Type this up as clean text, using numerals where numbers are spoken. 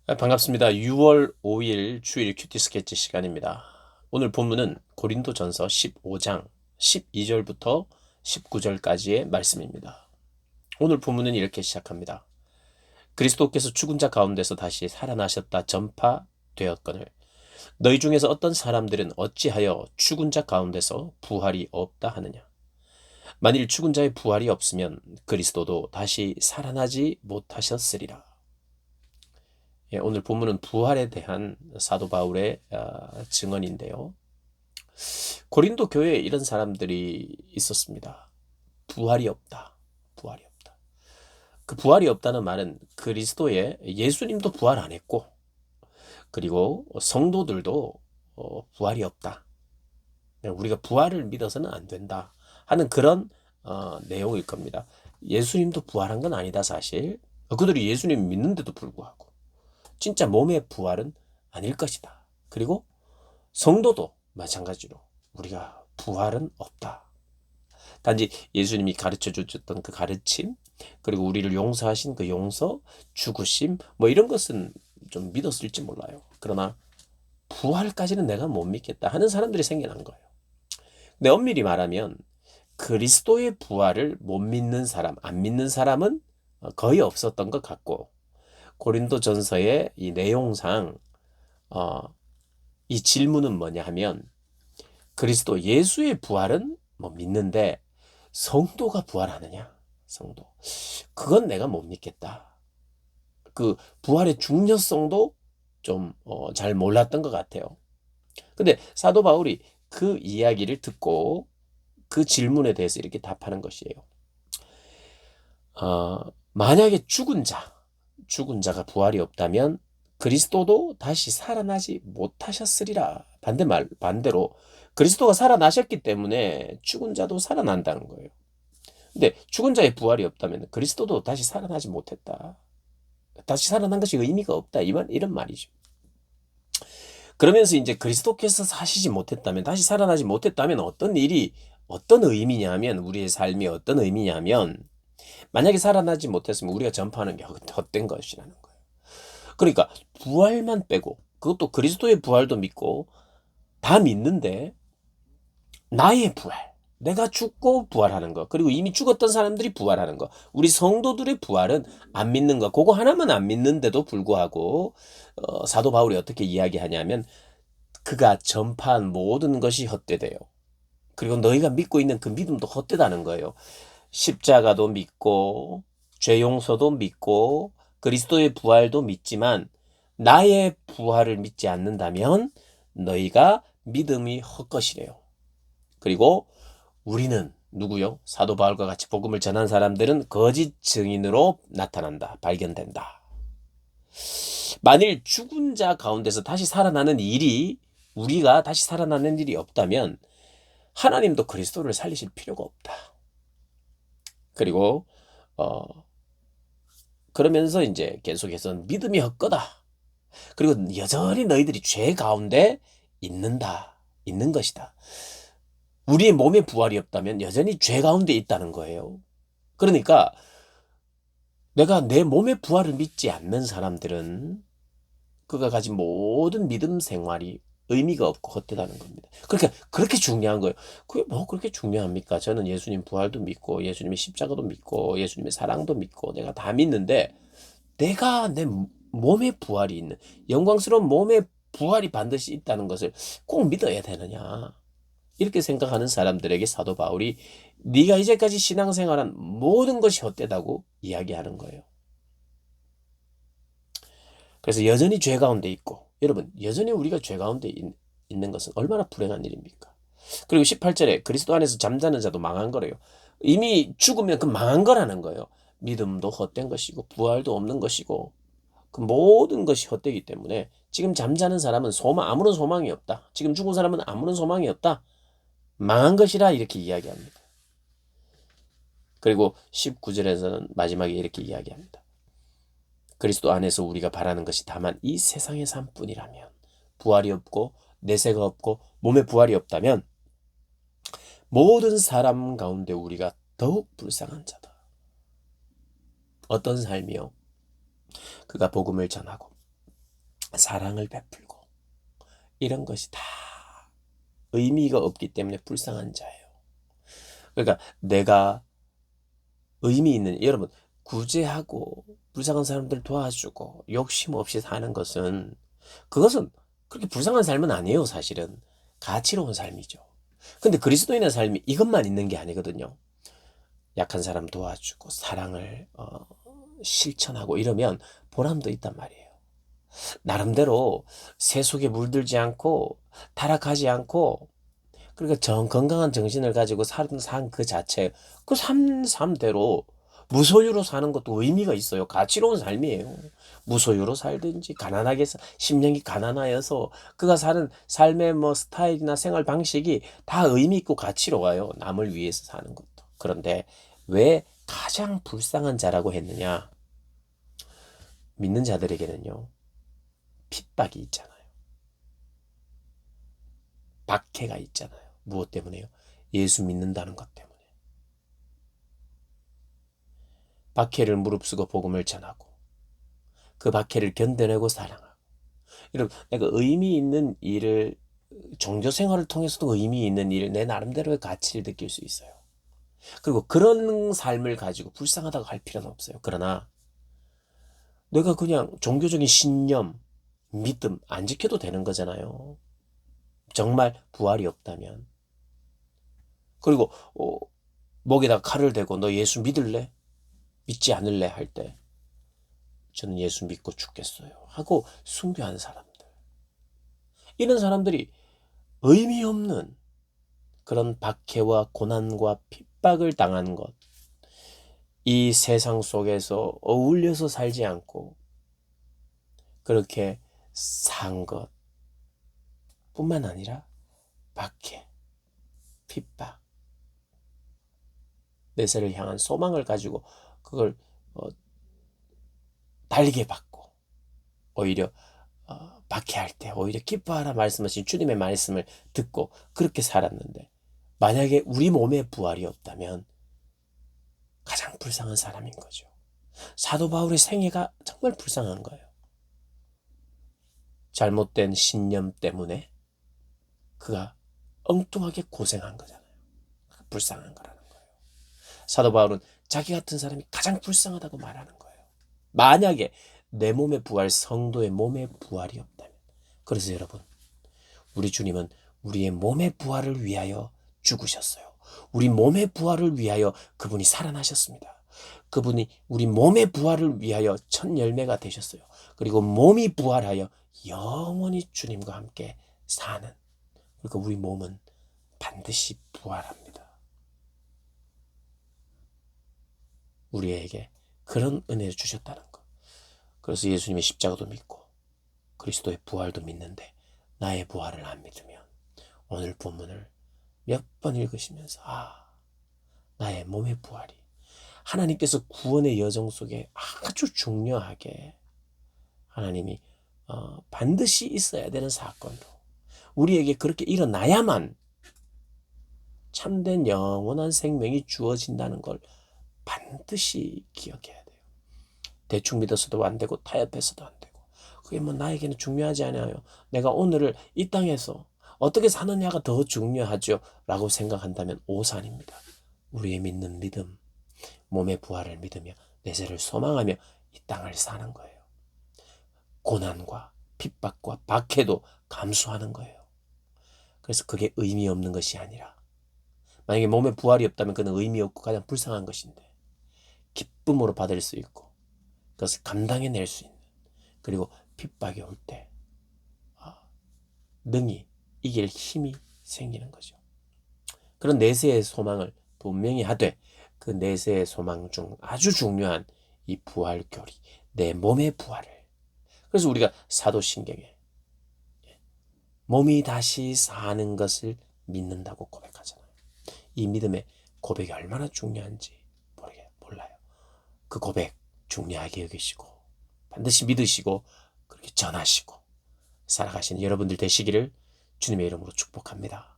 반갑습니다. 6월 5일 주일 큐티 스케치 시간입니다. 오늘 본문은 고린도전서 15장 12절부터 19절까지의 말씀입니다. 오늘 본문은 이렇게 시작합니다. 그리스도께서 죽은 자 가운데서 다시 살아나셨다 전파되었거늘 너희 중에서 어떤 사람들은 어찌하여 죽은 자 가운데서 부활이 없다 하느냐. 만일 죽은 자의 부활이 없으면 그리스도도 다시 살아나지 못하셨으리라. 오늘 본문은 부활에 대한 사도 바울의 증언인데요. 고린도 교회에 이런 사람들이 있었습니다. 부활이 없다. 부활이 없다. 그 부활이 없다는 말은 그리스도의 예수님도 부활 안 했고, 그리고 성도들도 부활이 없다. 우리가 부활을 믿어서는 안 된다 하는 그런 내용일 겁니다. 예수님도 부활한 건 아니다 사실. 그들이 예수님 믿는데도 불구하고 진짜 몸의 부활은 아닐 것이다. 그리고 성도도 마찬가지로 우리가 부활은 없다. 단지 예수님이 가르쳐 주셨던 그 가르침, 그리고 우리를 용서하신 그 용서, 죽으심, 뭐 이런 것은 좀 믿었을지 몰라요. 그러나 부활까지는 내가 못 믿겠다 하는 사람들이 생겨난 거예요. 근데 엄밀히 말하면 그리스도의 부활을 못 믿는 사람, 안 믿는 사람은 거의 없었던 것 같고, 고린도전서의 이 내용상 어, 이 질문은 뭐냐 하면 그리스도 예수의 부활은 뭐 믿는데 성도가 부활하느냐? 성도. 그건 내가 못 믿겠다. 그 부활의 중요성도 좀 잘 몰랐던 것 같아요. 근데 사도 바울이 그 이야기를 듣고 그 질문에 대해서 이렇게 답하는 것이에요. 만약에 죽은 자가 부활이 없다면 그리스도도 다시 살아나지 못하셨으리라. 반대로 그리스도가 살아나셨기 때문에 죽은 자도 살아난다는 거예요. 근데 죽은 자의 부활이 없다면 그리스도도 다시 살아나지 못했다. 다시 살아난 것이 의미가 없다. 이런 말이죠. 그러면서 이제 그리스도께서 사시지 못했다면, 다시 살아나지 못했다면 어떤 의미냐면, 우리의 삶이 어떤 의미냐면, 만약에 살아나지 못했으면 우리가 전파하는 게 헛된 것이라는 거예요. 그러니까 부활만 빼고, 그것도 그리스도의 부활도 믿고 다 믿는데 나의 부활, 내가 죽고 부활하는 거, 그리고 이미 죽었던 사람들이 부활하는 거, 우리 성도들의 부활은 안 믿는 거, 그거 하나만 안 믿는데도 불구하고 사도 바울이 어떻게 이야기하냐면 그가 전파한 모든 것이 헛되대요. 그리고 너희가 믿고 있는 그 믿음도 헛되다는 거예요. 십자가도 믿고 죄 용서도 믿고 그리스도의 부활도 믿지만 나의 부활을 믿지 않는다면 너희가 믿음이 헛것이래요. 그리고 우리는 누구요? 사도 바울과 같이 복음을 전한 사람들은 거짓 증인으로 나타난다. 발견된다. 만일 죽은 자 가운데서 다시 살아나는 일이 우리가 다시 살아나는 일이 없다면 하나님도 그리스도를 살리실 필요가 없다. 그리고 어 그러면서 이제 계속해서 믿음이 헛거다. 그리고 여전히 너희들이 죄 가운데 있는 것이다. 우리의 몸의 부활이 없다면 여전히 죄 가운데 있다는 거예요. 그러니까 내가 내 몸의 부활을 믿지 않는 사람들은 그가 가진 모든 믿음 생활이 의미가 없고 헛되다는 겁니다. 그러니까 그렇게 중요한 거예요. 그게 뭐 그렇게 중요합니까? 저는 예수님 부활도 믿고 예수님의 십자가도 믿고 예수님의 사랑도 믿고 내가 다 믿는데 내가 내 몸의 부활이 있는 영광스러운 몸의 부활이 반드시 있다는 것을 꼭 믿어야 되느냐? 이렇게 생각하는 사람들에게 사도 바울이 네가 이제까지 신앙생활한 모든 것이 헛되다고 이야기하는 거예요. 그래서 여전히 죄 가운데 있고 여러분 여전히 우리가 죄 가운데 있는 것은 얼마나 불행한 일입니까? 그리고 18절에 그리스도 안에서 잠자는 자도 망한 거래요. 이미 죽으면 그 망한 거라는 거예요. 믿음도 헛된 것이고 부활도 없는 것이고 그 모든 것이 헛되기 때문에 지금 잠자는 사람은 아무런 소망이 없다. 지금 죽은 사람은 아무런 소망이 없다. 망한 것이라 이렇게 이야기합니다. 그리고 19절에서는 마지막에 이렇게 이야기합니다. 그리스도 안에서 우리가 바라는 것이 다만 이 세상의 삶뿐이라면 부활이 없고 내세가 없고 몸에 부활이 없다면 모든 사람 가운데 우리가 더욱 불쌍한 자다. 어떤 삶이요? 그가 복음을 전하고 사랑을 베풀고 이런 것이 다 의미가 없기 때문에 불쌍한 자예요. 그러니까 내가 의미 있는, 여러분, 구제하고 불쌍한 사람들 도와주고 욕심 없이 사는 것은, 그것은 그렇게 불쌍한 삶은 아니에요. 사실은 가치로운 삶이죠. 근데 그리스도인의 삶이 이것만 있는 게 아니거든요. 약한 사람 도와주고 사랑을 실천하고 이러면 보람도 있단 말이에요. 나름대로 세속에 물들지 않고 타락하지 않고, 그러니까 건강한 정신을 가지고 사는 삶 그 자체, 그 삶대로 무소유로 사는 것도 의미가 있어요. 가치로운 삶이에요. 무소유로 살든지 가난하게 심령이 가난하여서 그가 사는 삶의 뭐 스타일이나 생활 방식이 다 의미 있고 가치로워요. 남을 위해서 사는 것도. 그런데 왜 가장 불쌍한 자라고 했느냐? 믿는 자들에게는요, 핍박이 있잖아요. 박해가 있잖아요. 무엇 때문에요? 예수 믿는다는 것 때문에. 박해를 무릅쓰고 복음을 전하고 그 박해를 견뎌내고 사랑하고, 이런 내가 의미 있는 일을, 종교 생활을 통해서도 의미 있는 일을, 내 나름대로의 가치를 느낄 수 있어요. 그리고 그런 삶을 가지고 불쌍하다고 할 필요는 없어요. 그러나 내가 그냥 종교적인 신념, 믿음 안 지켜도 되는 거잖아요. 정말 부활이 없다면. 그리고 목에다 칼을 대고 너 예수 믿을래? 믿지 않을래? 할 때 저는 예수 믿고 죽겠어요 하고 순교한 사람들, 이런 사람들이 의미 없는 그런 박해와 고난과 핍박을 당한 것, 이 세상 속에서 어울려서 살지 않고 그렇게 산 것 뿐만 아니라 박해, 핍박, 내세를 향한 소망을 가지고 그걸 달게 받고, 오히려 박해할 때 오히려 기뻐하라 말씀하신 주님의 말씀을 듣고 그렇게 살았는데, 만약에 우리 몸에 부활이 없다면 가장 불쌍한 사람인 거죠. 사도 바울의 생애가 정말 불쌍한 거예요. 잘못된 신념 때문에 그가 엉뚱하게 고생한 거잖아요. 불쌍한 거라는 거예요. 사도 바울은 자기 같은 사람이 가장 불쌍하다고 말하는 거예요. 만약에 내 몸의 부활, 성도의 몸의 부활이 없다면. 그래서 여러분, 우리 주님은 우리의 몸의 부활을 위하여 죽으셨어요. 우리 몸의 부활을 위하여 그분이 살아나셨습니다. 그분이 우리 몸의 부활을 위하여 첫 열매가 되셨어요. 그리고 몸이 부활하여 영원히 주님과 함께 사는, 그러니까 우리 몸은 반드시 부활합니다. 우리에게 그런 은혜를 주셨다는 것. 그래서 예수님의 십자가도 믿고 그리스도의 부활도 믿는데, 나의 부활을 안 믿으면 오늘 본문을 몇 번 읽으시면서 나의 몸의 부활이 하나님께서 구원의 여정 속에 아주 중요하게 하나님이 반드시 있어야 되는 사건으로 우리에게 그렇게 일어나야만 참된 영원한 생명이 주어진다는 걸 반드시 기억해야 돼요. 대충 믿어서도 안 되고 타협해서도 안 되고, 그게 뭐 나에게는 중요하지 않아요. 내가 오늘을 이 땅에서 어떻게 사느냐가 더 중요하죠 라고 생각한다면 오산입니다. 우리의 믿는 믿음, 몸의 부활을 믿으며 내세를 소망하며 이 땅을 사는 거예요. 고난과 핍박과 박해도 감수하는 거예요. 그래서 그게 의미 없는 것이 아니라, 만약에 몸에 부활이 없다면 그는 의미 없고 가장 불쌍한 것인데, 기쁨으로 받을 수 있고 그것을 감당해낼 수 있는, 그리고 핍박이 올 때 능히 이길 힘이 생기는 거죠. 그런 내세의 소망을 분명히 하되, 그 내세의 소망 중 아주 중요한 이 부활 교리, 내 몸의 부활을, 그래서 우리가 사도신경에 몸이 다시 사는 것을 믿는다고 고백하잖아요. 이 믿음의 고백이 얼마나 중요한지 몰라요. 그 고백 중요하게 여기시고 반드시 믿으시고 그렇게 전하시고 살아가시는 여러분들 되시기를 주님의 이름으로 축복합니다.